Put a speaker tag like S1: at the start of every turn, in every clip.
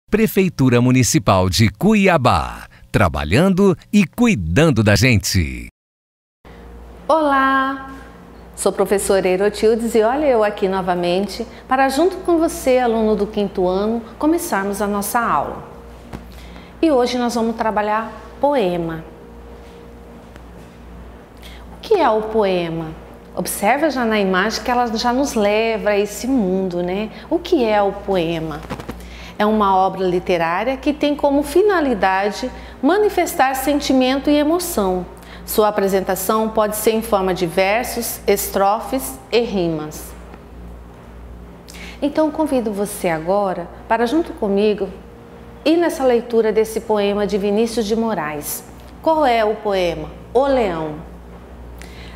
S1: Prefeitura Municipal de Cuiabá, trabalhando e cuidando da gente.
S2: Olá, sou professora Erotildes e olha eu aqui novamente para, junto com você, aluno do 5º ano, começarmos a nossa aula. E hoje nós vamos trabalhar poema. O que é o poema? Observa já na imagem que ela já nos leva a esse mundo, né? O que é o poema? É uma obra literária que tem como finalidade manifestar sentimento e emoção. Sua apresentação pode ser em forma de versos, estrofes e rimas. Então convido você agora para, junto comigo, ir nessa leitura desse poema de Vinícius de Moraes. Qual é o poema? O Leão.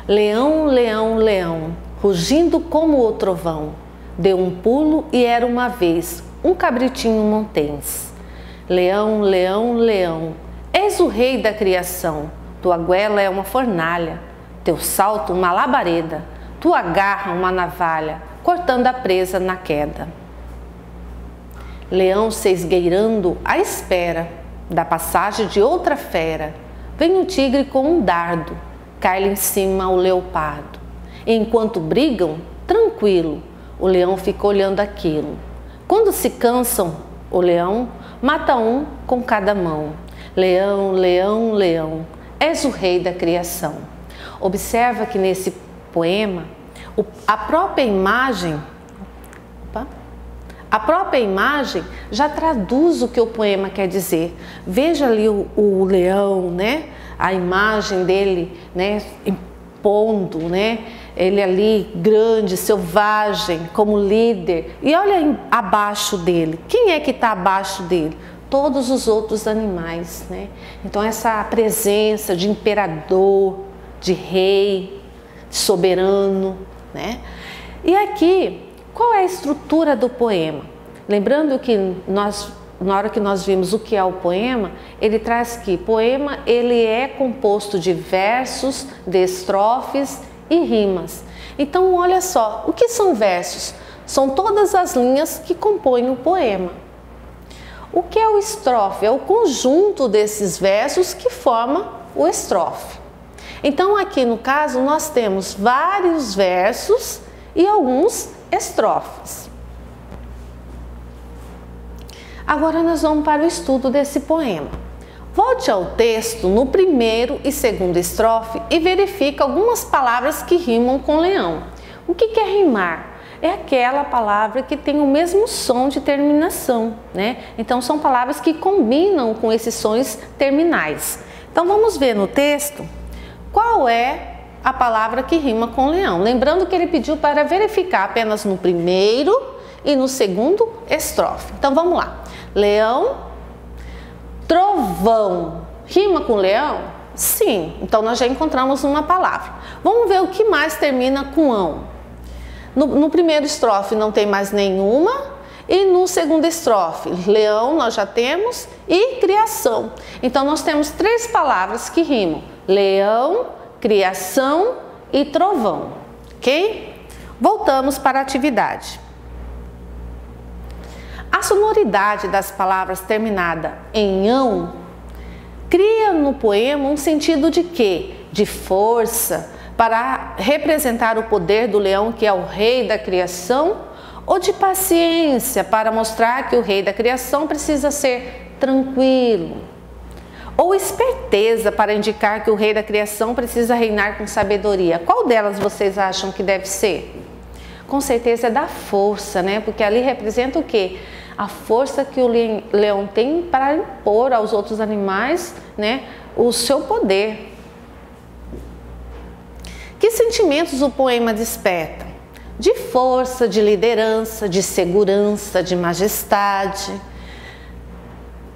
S2: Leão, leão, leão, rugindo como o trovão, deu um pulo e era uma vez um cabritinho montense. Leão, leão, leão, és o rei da criação, tua goela é uma fornalha, teu salto uma labareda, tua garra uma navalha, cortando a presa na queda. Leão se esgueirando à espera da passagem de outra fera, vem o tigre com um dardo, cai-lhe em cima o leopardo. E enquanto brigam, tranquilo, o leão fica olhando aquilo. Quando se cansam, o leão mata um com cada mão. Leão, leão, leão, és o rei da criação. Observa que nesse poema, a própria imagem já traduz o que o poema quer dizer. Veja ali o leão, né? A imagem dele, né? Impondo, né? Ele ali grande, selvagem, como líder. E olha abaixo dele. Quem é que está abaixo dele? Todos os outros animais, né? Então essa presença de imperador, de rei, de soberano, né? E aqui, qual é a estrutura do poema? Lembrando que na hora que nós vimos o que é o poema, ele traz que poema ele é composto de versos, de estrofes e rimas. Então olha só, o que são versos? São todas as linhas que compõem o poema. O que é o estrofe? É o conjunto desses versos que forma o estrofe. Então aqui no caso nós temos vários versos e alguns estrofes. Agora nós vamos para o estudo desse poema. Volte ao texto no primeiro e segundo estrofe e verifique algumas palavras que rimam com leão. O que é rimar? É aquela palavra que tem o mesmo som de terminação, né? Então são palavras que combinam com esses sons terminais. Então vamos ver no texto qual é a palavra que rima com leão. Lembrando que ele pediu para verificar apenas no primeiro e no segundo estrofe. Então vamos lá. Leão, trovão. Rima com leão? Sim. Então nós já encontramos uma palavra. Vamos ver o que mais termina com ão. No primeiro estrofe não tem mais nenhuma. E no segundo estrofe, leão nós já temos e criação. Então nós temos 3 palavras que rimam. Leão, criação e trovão. Ok? Voltamos para a atividade. A sonoridade das palavras terminada em ão cria no poema um sentido de quê? De força, para representar o poder do leão, que é o rei da criação, ou de paciência, para mostrar que o rei da criação precisa ser tranquilo, ou esperteza, para indicar que o rei da criação precisa reinar com sabedoria. Qual delas vocês acham que deve ser? Com certeza é da força, né? Porque ali representa o quê? A força que o leão tem para impor aos outros animais, né, o seu poder. Que sentimentos o poema desperta? De força, de liderança, de segurança, de majestade.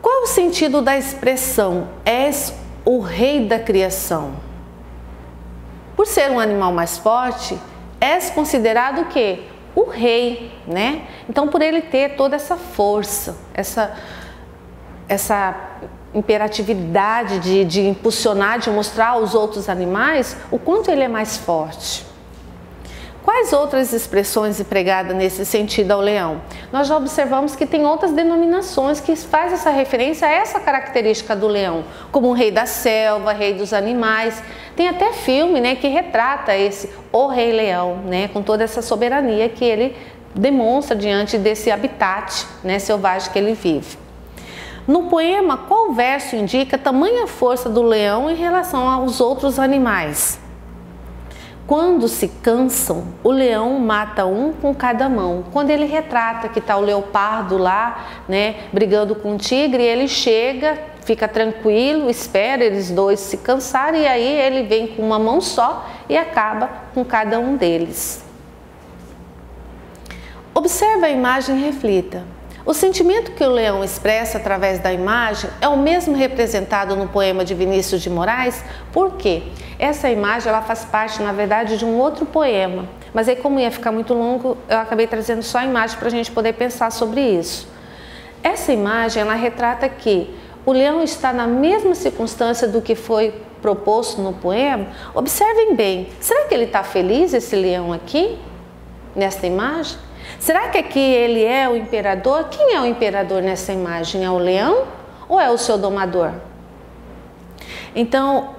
S2: Qual é o sentido da expressão és o rei da criação? Por ser um animal mais forte, és considerado o quê? O rei, né? Então, por ele ter toda essa força, essa imperatividade de impulsionar, de mostrar aos outros animais o quanto ele é mais forte. Quais outras expressões empregadas nesse sentido ao leão? Nós já observamos que tem outras denominações que faz essa referência a essa característica do leão, como o rei da selva, rei dos animais. Tem até filme, né, que retrata o Rei Leão, né, com toda essa soberania que ele demonstra diante desse habitat, né, selvagem que ele vive. No poema, qual verso indica tamanha força do leão em relação aos outros animais? Quando se cansam, o leão mata um com cada mão. Quando ele retrata que está o leopardo lá, né, brigando com o tigre, ele chega, fica tranquilo, espera eles dois se cansarem e aí ele vem com uma mão só e acaba com cada um deles. Observe a imagem e reflita. O sentimento que o leão expressa através da imagem é o mesmo representado no poema de Vinícius de Moraes? Por quê? Essa imagem ela faz parte, na verdade, de um outro poema. Mas aí, como ia ficar muito longo, eu acabei trazendo só a imagem para a gente poder pensar sobre isso. Essa imagem ela retrata que o leão está na mesma circunstância do que foi proposto no poema. Observem bem, será que ele está feliz, esse leão aqui, nesta imagem? Será que aqui ele é o imperador? Quem é o imperador nessa imagem? É o leão ou é o seu domador? Então,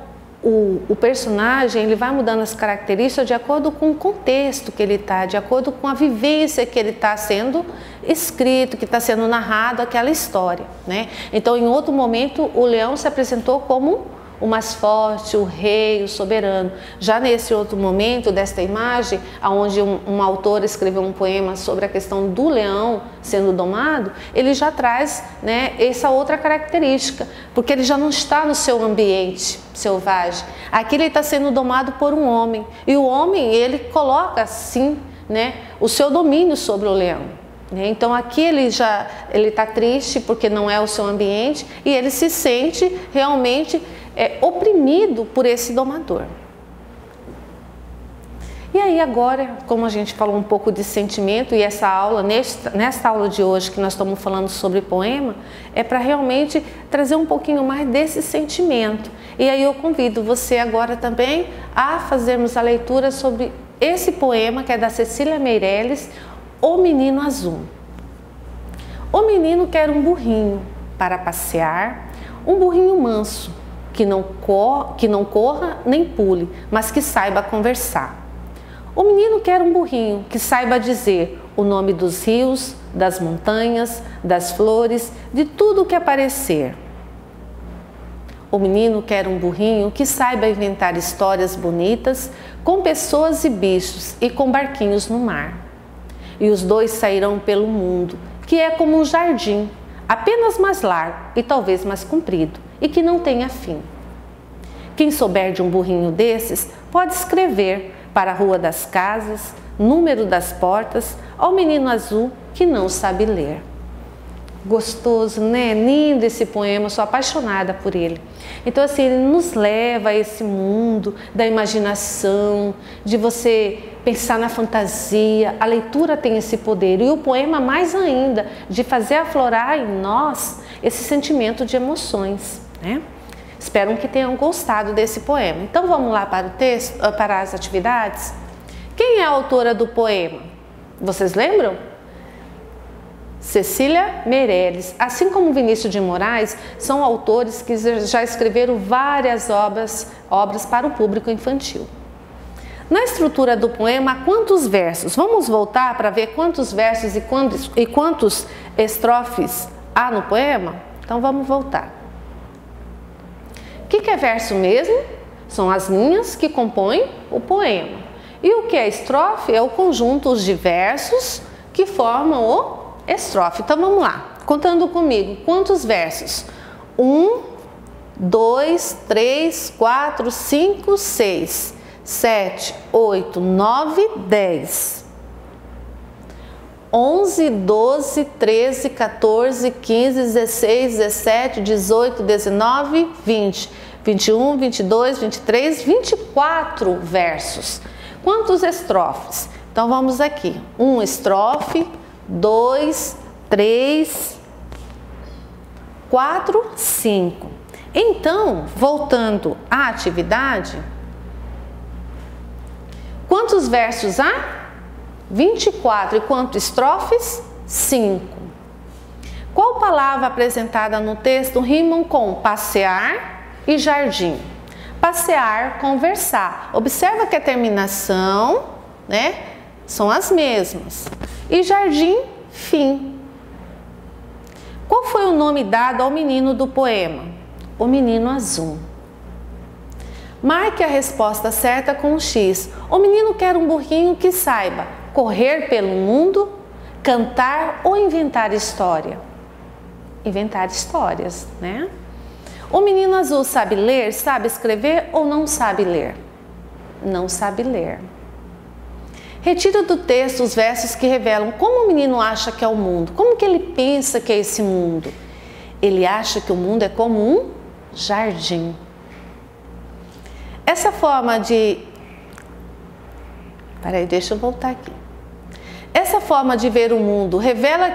S2: o personagem ele vai mudando as características de acordo com o contexto que ele está, de acordo com a vivência que ele está sendo escrito, que está sendo narrado aquela história, né? Então, em outro momento, o leão se apresentou como o mais forte, o rei, o soberano. Já nesse outro momento desta imagem, onde um autor escreveu um poema sobre a questão do leão sendo domado, ele já traz, né, essa outra característica, porque ele já não está no seu ambiente selvagem. Aqui ele está sendo domado por um homem, e o homem ele coloca assim, né, o seu domínio sobre o leão. Então aqui ele está triste porque não é o seu ambiente e ele se sente realmente oprimido por esse domador. E aí agora, como a gente falou um pouco de sentimento e essa aula, nesta aula de hoje que nós estamos falando sobre poema, é para realmente trazer um pouquinho mais desse sentimento. E aí eu convido você agora também a fazermos a leitura sobre esse poema que é da Cecília Meirelles, O Menino Azul. O menino quer um burrinho para passear, um burrinho manso, que não corra nem pule, mas que saiba conversar. O menino quer um burrinho que saiba dizer o nome dos rios, das montanhas, das flores, de tudo o que aparecer. O menino quer um burrinho que saiba inventar histórias bonitas com pessoas e bichos e com barquinhos no mar. E os dois sairão pelo mundo, que é como um jardim, apenas mais largo e talvez mais comprido, e que não tenha fim. Quem souber de um burrinho desses pode escrever para a rua das casas, número das portas, ao menino azul que não sabe ler. Gostoso, né? Lindo esse poema, sou apaixonada por ele. Então assim, ele nos leva a esse mundo da imaginação, de você pensar na fantasia. A leitura tem esse poder e o poema mais ainda, de fazer aflorar em nós esse sentimento de emoções, né? Espero que tenham gostado desse poema. Então vamos lá para o texto, para as atividades. Quem é a autora do poema? Vocês lembram? Cecília Meirelles, assim como Vinícius de Moraes, são autores que já escreveram várias obras para o público infantil. Na estrutura do poema, quantos versos? Vamos voltar para ver quantos versos e quantos estrofes há no poema? Então vamos voltar. O que é verso mesmo? São as linhas que compõem o poema. E o que é estrofe? É o conjunto de versos que formam o estrofe. Então vamos lá, contando comigo, quantos versos? 1, 2, 3, 4, 5, 6, 7, 8, 9, 10, 11, 12, 13, 14, 15, 16, 17, 18, 19, 20, 21, 22, 23, 24 versos. Quantos estrofes? Então vamos aqui, 1 estrofe, 2, 3, 4, 5. Então, voltando à atividade, quantos versos há? 24. E quantas estrofes? 5. Qual palavra apresentada no texto rimam com passear e jardim? Passear, conversar. Observa que a terminação, né, são as mesmas. E jardim, fim. Qual foi o nome dado ao menino do poema? O menino azul. Marque a resposta certa com um X. O menino quer um burrinho que saiba correr pelo mundo, cantar ou inventar história. Inventar histórias, né? O menino azul sabe ler, sabe escrever ou não sabe ler? Não sabe ler. Retira do texto os versos que revelam como o menino acha que é o mundo, como que ele pensa que é esse mundo. Ele acha que o mundo é como um jardim. Essa forma de... Peraí, deixa eu voltar aqui. Essa forma de ver o mundo revela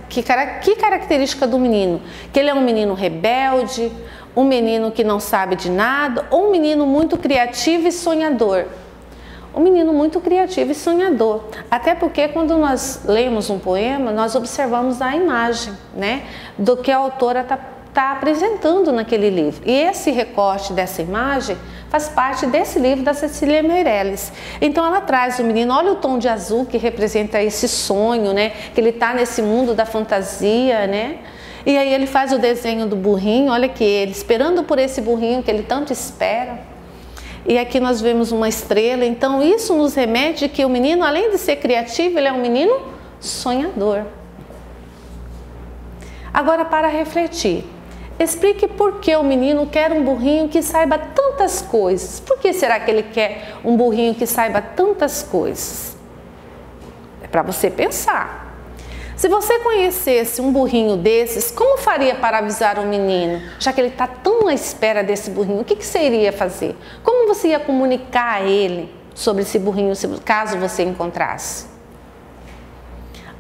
S2: que característica do menino? Que ele é um menino rebelde, um menino que não sabe de nada, ou um menino muito criativo e sonhador? Um menino muito criativo e sonhador. Até porque quando nós lemos um poema, nós observamos a imagem, né, do que a autora está apresentando naquele livro. E esse recorte dessa imagem faz parte desse livro da Cecília Meirelles. Então ela traz o menino, olha o tom de azul que representa esse sonho, né? Que ele está nesse mundo da fantasia, né? E aí ele faz o desenho do burrinho, olha que ele esperando por esse burrinho que ele tanto espera. E aqui nós vemos uma estrela, então isso nos remete que o menino, além de ser criativo, ele é um menino sonhador. Agora, para refletir. Explique por que o menino quer um burrinho que saiba tantas coisas. Por que será que ele quer um burrinho que saiba tantas coisas? É para você pensar. Se você conhecesse um burrinho desses, como faria para avisar o menino? Já que ele está tão à espera desse burrinho, o que você iria fazer? Como você ia comunicar a ele sobre esse burrinho, caso você encontrasse?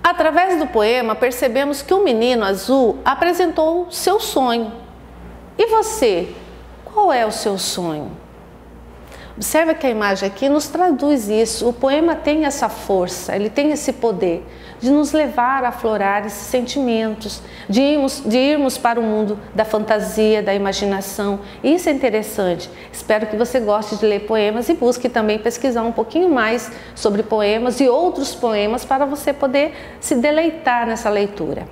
S2: Através do poema, percebemos que o menino azul apresentou seu sonho. E você? Qual é o seu sonho? Observa que a imagem aqui nos traduz isso. O poema tem essa força, ele tem esse poder de nos levar a aflorar esses sentimentos, de irmos para o mundo da fantasia, da imaginação. Isso é interessante. Espero que você goste de ler poemas e busque também pesquisar um pouquinho mais sobre poemas e outros poemas para você poder se deleitar nessa leitura.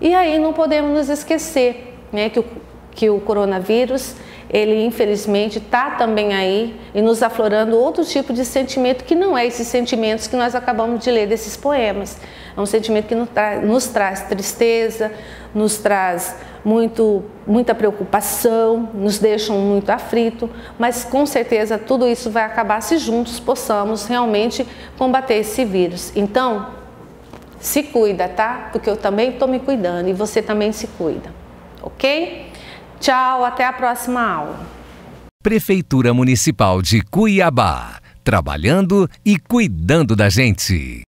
S2: E aí não podemos nos esquecer, né, que o coronavírus, ele infelizmente está também aí e nos aflorando outro tipo de sentimento que não é esses sentimentos que nós acabamos de ler desses poemas. É um sentimento que nos traz tristeza, nos traz muita preocupação, nos deixa muito aflito, mas com certeza tudo isso vai acabar se juntos possamos realmente combater esse vírus. Então, se cuida, tá? Porque eu também estou me cuidando e você também se cuida, ok? Tchau, até a próxima aula.
S1: Prefeitura Municipal de Cuiabá, trabalhando e cuidando da gente.